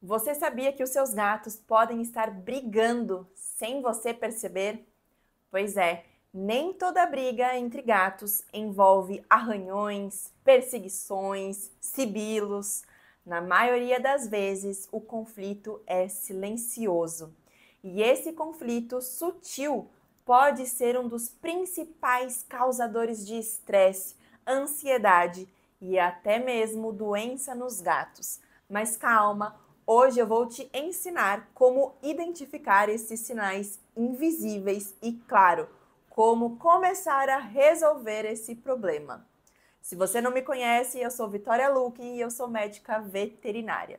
Você sabia que os seus gatos podem estar brigando sem você perceber? Pois é, nem toda briga entre gatos envolve arranhões, perseguições, sibilos. Na maioria das vezes, o conflito é silencioso. E esse conflito sutil pode ser um dos principais causadores de estresse, ansiedade e até mesmo doença nos gatos. Mas calma, hoje eu vou te ensinar como identificar esses sinais invisíveis e, claro, como começar a resolver esse problema. Se você não me conhece, eu sou Vitória Luque e eu sou médica veterinária.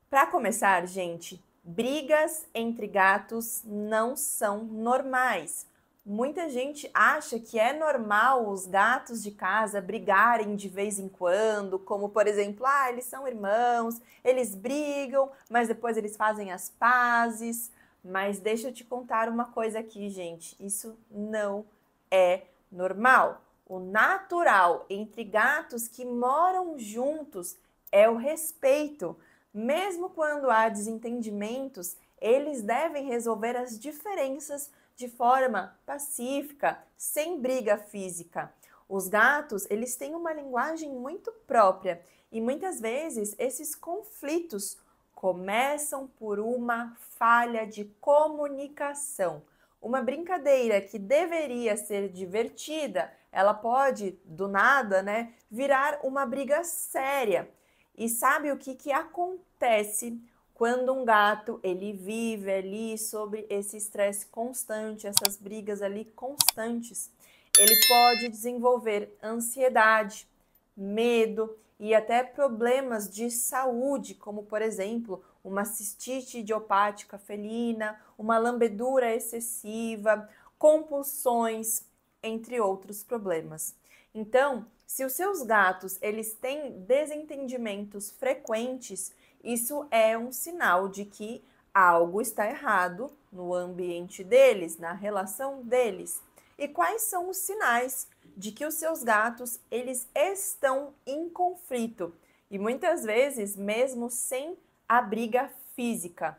Para começar, gente, brigas entre gatos não são normais. Muita gente acha que é normal os gatos de casa brigarem de vez em quando, como por exemplo, eles são irmãos, eles brigam, mas depois eles fazem as pazes. Mas deixa eu te contar uma coisa aqui, gente, isso não é normal. O natural entre gatos que moram juntos é o respeito. Mesmo quando há desentendimentos, eles devem resolver as diferenças de forma pacífica, sem briga física. Os gatos, eles têm uma linguagem muito própria e muitas vezes esses conflitos começam por uma falha de comunicação. Uma brincadeira que deveria ser divertida, ela pode, do nada, virar uma briga séria. E sabe o que acontece quando um gato ele vive ali sobre esse estresse constante, essas brigas ali constantes? Ele pode desenvolver ansiedade, medo e até problemas de saúde, como por exemplo, uma cistite idiopática felina, uma lambedura excessiva, compulsões, entre outros problemas. Então, se os seus gatos eles têm desentendimentos frequentes, isso é um sinal de que algo está errado no ambiente deles, na relação deles. E quais são os sinais de que os seus gatos eles estão em conflito? E muitas vezes mesmo sem a briga física.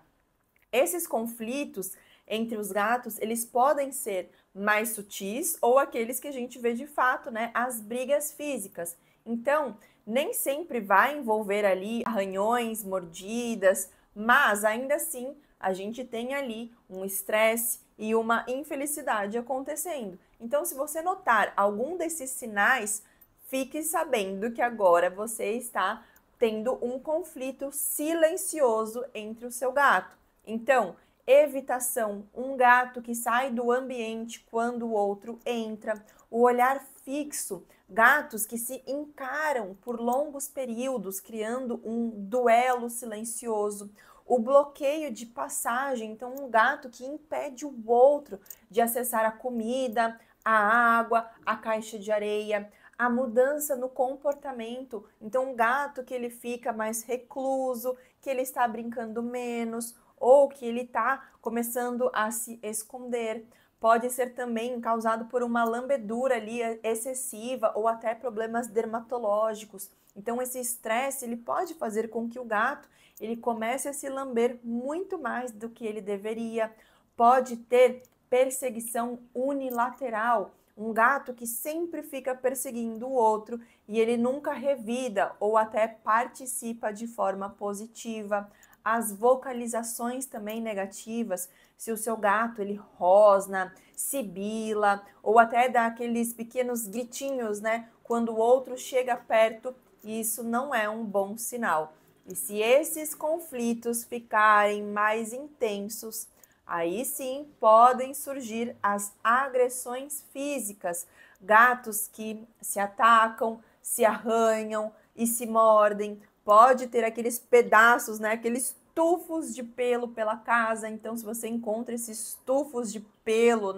Esses conflitos entre os gatos, eles podem ser mais sutis ou aqueles que a gente vê de fato, as brigas físicas. Então, nem sempre vai envolver ali arranhões, mordidas, mas ainda assim a gente tem ali um estresse e uma infelicidade acontecendo. Então, se você notar algum desses sinais, fique sabendo que agora você está tendo um conflito silencioso entre o seu gato. Então, evitação, um gato que sai do ambiente quando o outro entra, o olhar fixo, gatos que se encaram por longos períodos, criando um duelo silencioso, o bloqueio de passagem, então um gato que impede o outro de acessar a comida, a água, a caixa de areia, a mudança no comportamento, então um gato que ele fica mais recluso, que ele está brincando menos, ou que ele está começando a se esconder. Pode ser também causado por uma lambedura ali excessiva ou até problemas dermatológicos. Então esse estresse ele pode fazer com que o gato ele comece a se lamber muito mais do que ele deveria. Pode ter perseguição unilateral, um gato que sempre fica perseguindo o outro e ele nunca revida ou até participa de forma positiva. As vocalizações também negativas, se o seu gato ele rosna, sibila ou até dá aqueles pequenos gritinhos, quando o outro chega perto, isso não é um bom sinal. E se esses conflitos ficarem mais intensos, aí sim podem surgir as agressões físicas, gatos que se atacam, se arranham e se mordem. Pode ter aqueles pedaços, aqueles tufos de pelo pela casa. Então, se você encontra esses tufos de pelo,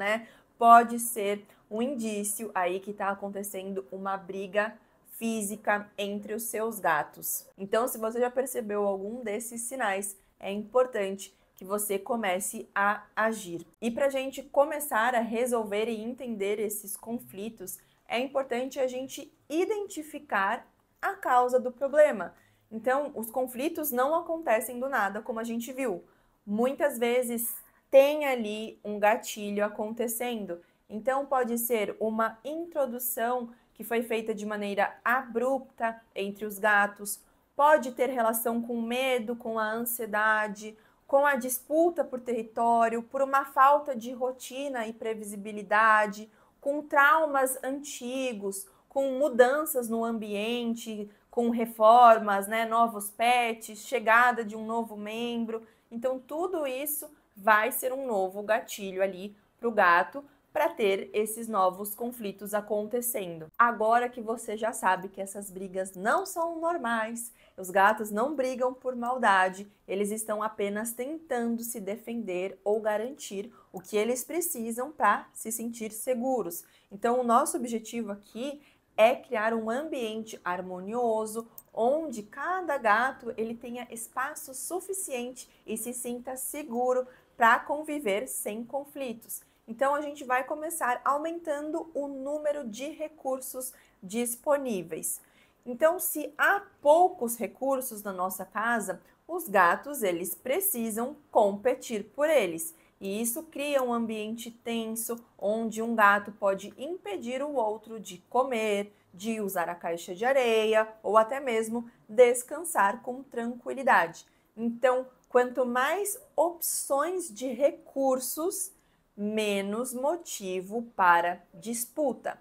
pode ser um indício aí que está acontecendo uma briga física entre os seus gatos. Então, se você já percebeu algum desses sinais, é importante que você comece a agir. E para a gente começar a resolver e entender esses conflitos, é importante a gente identificar a causa do problema. Então, os conflitos não acontecem do nada, como a gente viu. Muitas vezes tem ali um gatilho acontecendo. Então, pode ser uma introdução que foi feita de maneira abrupta entre os gatos, pode ter relação com o medo, com a ansiedade, com a disputa por território, por uma falta de rotina e previsibilidade, com traumas antigos, com mudanças no ambiente, com reformas, né, novos pets, chegada de um novo membro. Então, tudo isso vai ser um novo gatilho ali para o gato para ter esses novos conflitos acontecendo. Agora que você já sabe que essas brigas não são normais, os gatos não brigam por maldade, eles estão apenas tentando se defender ou garantir o que eles precisam para se sentir seguros. Então, o nosso objetivo aqui é criar um ambiente harmonioso, onde cada gato ele tenha espaço suficiente e se sinta seguro para conviver sem conflitos. Então, a gente vai começar aumentando o número de recursos disponíveis. Então, se há poucos recursos na nossa casa, os gatos eles precisam competir por eles. E isso cria um ambiente tenso, onde um gato pode impedir o outro de comer, de usar a caixa de areia ou até mesmo descansar com tranquilidade. Então, quanto mais opções de recursos, menos motivo para disputa.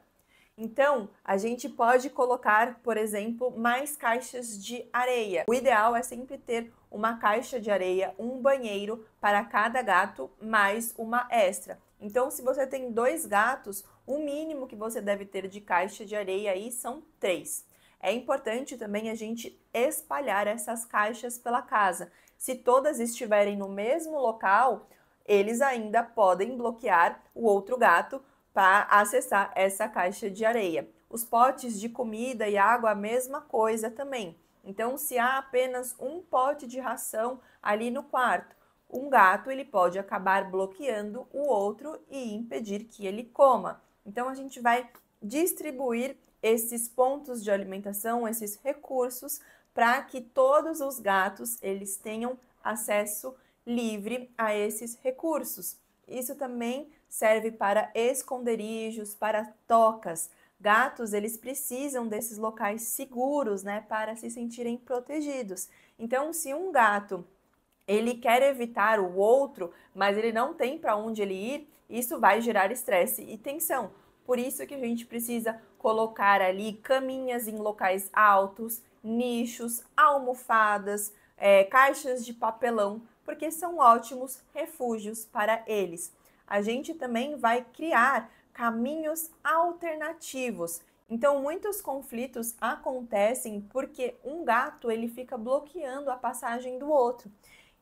Então, a gente pode colocar, por exemplo, mais caixas de areia. O ideal é sempre ter uma caixa de areia, um banheiro para cada gato, mais uma extra. Então, se você tem 2 gatos, o mínimo que você deve ter de caixa de areia aí são 3. É importante também a gente espalhar essas caixas pela casa. Se todas estiverem no mesmo local, eles ainda podem bloquear o outro gato para acessar essa caixa de areia. Os potes de comida e água, a mesma coisa também. Então, se há apenas um pote de ração ali no quarto, um gato ele pode acabar bloqueando o outro e impedir que ele coma. Então, a gente vai distribuir esses pontos de alimentação, esses recursos, para que todos os gatos eles tenham acesso livre a esses recursos. Isso também serve para esconderijos, para tocas. Gatos, eles precisam desses locais seguros, né, para se sentirem protegidos. Então, se um gato ele quer evitar o outro, mas ele não tem para onde ele ir, isso vai gerar estresse e tensão. Por isso que a gente precisa colocar ali caminhas em locais altos, nichos, almofadas, caixas de papelão, porque são ótimos refúgios para eles. A gente também vai criar caminhos alternativos. Então, muitos conflitos acontecem porque um gato ele fica bloqueando a passagem do outro.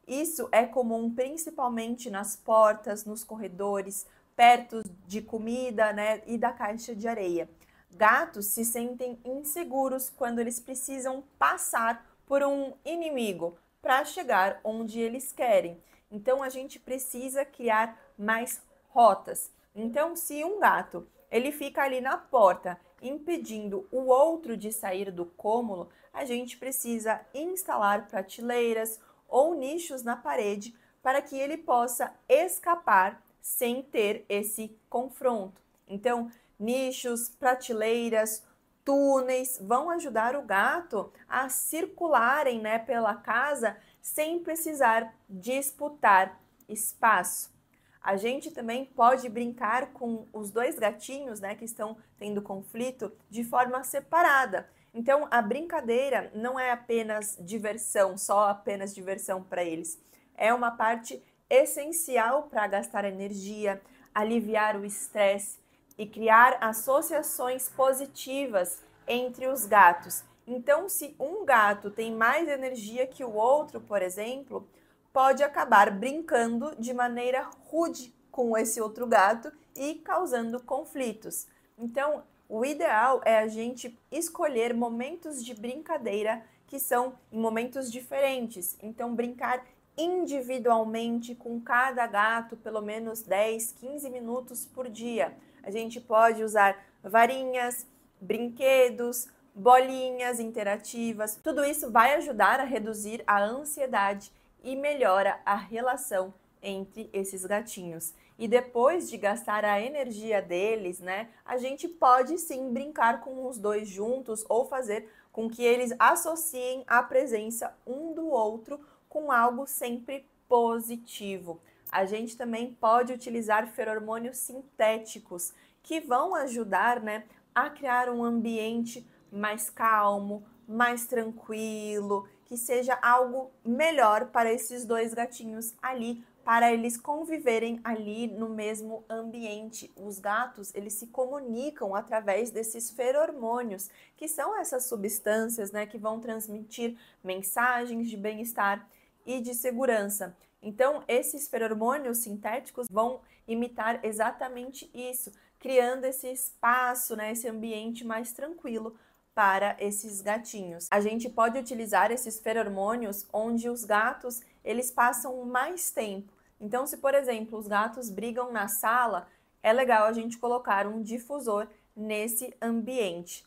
Isso é comum principalmente nas portas, nos corredores, perto de comida, né, e da caixa de areia. Gatos se sentem inseguros quando eles precisam passar por um inimigo para chegar onde eles querem. Então a gente precisa criar mais rotas. Então, se um gato ele fica ali na porta impedindo o outro de sair do cômodo, a gente precisa instalar prateleiras ou nichos na parede para que ele possa escapar sem ter esse confronto. Então, nichos, prateleiras, túneis vão ajudar o gato a circularem, né, pela casa sem precisar disputar espaço. A gente também pode brincar com os 2 gatinhos, né, que estão tendo conflito de forma separada. Então, a brincadeira não é apenas diversão, só apenas diversão para eles. É uma parte essencial para gastar energia, aliviar o estresse e criar associações positivas entre os gatos. Então, se um gato tem mais energia que o outro, por exemplo, pode acabar brincando de maneira rude com esse outro gato e causando conflitos. Então, o ideal é a gente escolher momentos de brincadeira que são em momentos diferentes. Então, brincar individualmente com cada gato, pelo menos 10, 15 minutos por dia. A gente pode usar varinhas, brinquedos, bolinhas interativas. Tudo isso vai ajudar a reduzir a ansiedade e melhora a relação entre esses gatinhos. E depois de gastar a energia deles, né, a gente pode sim brincar com os dois juntos ou fazer com que eles associem a presença um do outro com algo sempre positivo. A gente também pode utilizar feromônios sintéticos que vão ajudar, né, a criar um ambiente mais calmo, mais tranquilo, que seja algo melhor para esses dois gatinhos ali, para eles conviverem ali no mesmo ambiente. Os gatos, eles se comunicam através desses feromônios, que são essas substâncias, né, que vão transmitir mensagens de bem-estar e de segurança. Então, esses feromônios sintéticos vão imitar exatamente isso, criando esse espaço, né, esse ambiente mais tranquilo para esses gatinhos. A gente pode utilizar esses feromônios onde os gatos, eles passam mais tempo. Então, se por exemplo, os gatos brigam na sala, é legal a gente colocar um difusor nesse ambiente.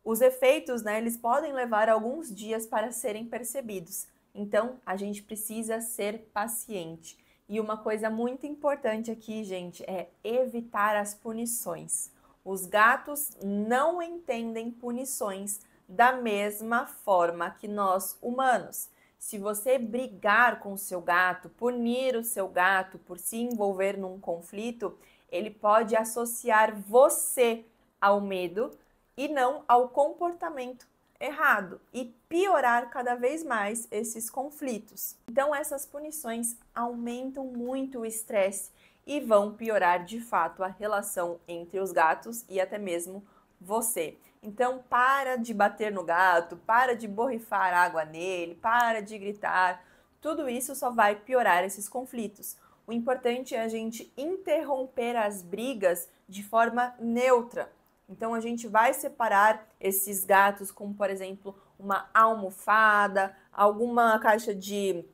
Os efeitos, né, eles podem levar alguns dias para serem percebidos. Então, a gente precisa ser paciente. E uma coisa muito importante aqui, gente, é evitar as punições. Os gatos não entendem punições da mesma forma que nós humanos. Se você brigar com o seu gato, punir o seu gato por se envolver num conflito, ele pode associar você ao medo e não ao comportamento errado e piorar cada vez mais esses conflitos. Então, essas punições aumentam muito o estresse e vão piorar de fato a relação entre os gatos e até mesmo você. Então, para de bater no gato, para de borrifar água nele, para de gritar. Tudo isso só vai piorar esses conflitos. O importante é a gente interromper as brigas de forma neutra. Então, a gente vai separar esses gatos como, por exemplo, uma almofada, alguma caixa de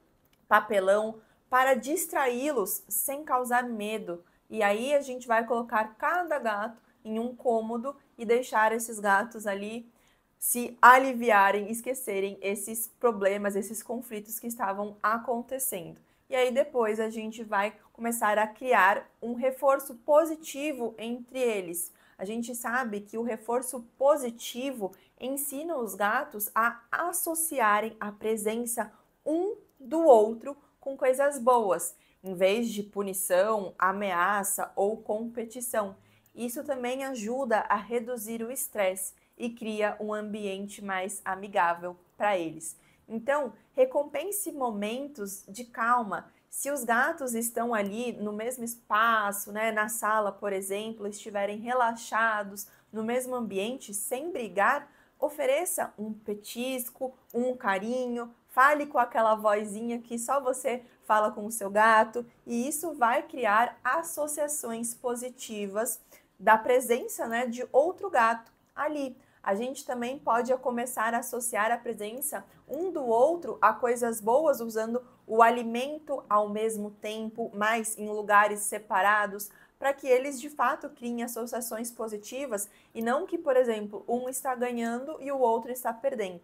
papelão, para distraí-los sem causar medo. E aí a gente vai colocar cada gato em um cômodo e deixar esses gatos ali se aliviarem, esquecerem esses problemas, esses conflitos que estavam acontecendo. E aí depois a gente vai começar a criar um reforço positivo entre eles. A gente sabe que o reforço positivo ensina os gatos a associarem a presença um do outro com coisas boas, em vez de punição, ameaça ou competição. Isso também ajuda a reduzir o estresse e cria um ambiente mais amigável para eles. Então, recompense momentos de calma. Se os gatos estão ali no mesmo espaço, né, na sala, por exemplo, estiverem relaxados, no mesmo ambiente, sem brigar, ofereça um petisco, um carinho, fale com aquela vozinha que só você fala com o seu gato, e isso vai criar associações positivas da presença, né, de outro gato ali. A gente também pode começar a associar a presença um do outro a coisas boas, usando o alimento ao mesmo tempo, mas em lugares separados, para que eles de fato criem associações positivas e não que, por exemplo, um está ganhando e o outro está perdendo.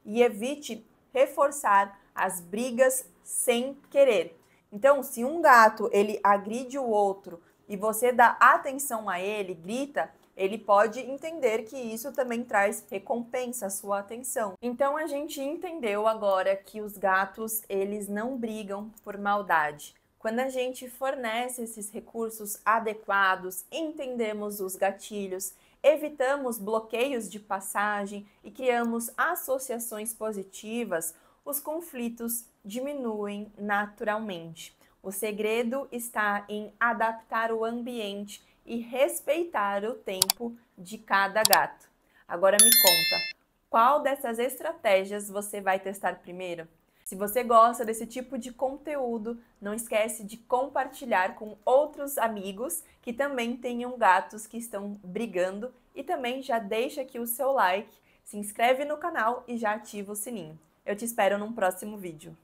E evite reforçar as brigas sem querer. Então, se um gato ele agride o outro e você dá atenção a ele, grita, ele pode entender que isso também traz recompensa à sua atenção. Então a gente entendeu agora que os gatos, eles não brigam por maldade. Quando a gente fornece esses recursos adequados, entendemos os gatilhos, evitamos bloqueios de passagem e criamos associações positivas, os conflitos diminuem naturalmente. O segredo está em adaptar o ambiente e respeitar o tempo de cada gato. Agora me conta, qual dessas estratégias você vai testar primeiro? Se você gosta desse tipo de conteúdo, não esquece de compartilhar com outros amigos que também tenham gatos que estão brigando e também já deixa aqui o seu like, se inscreve no canal e já ativa o sininho. Eu te espero num próximo vídeo.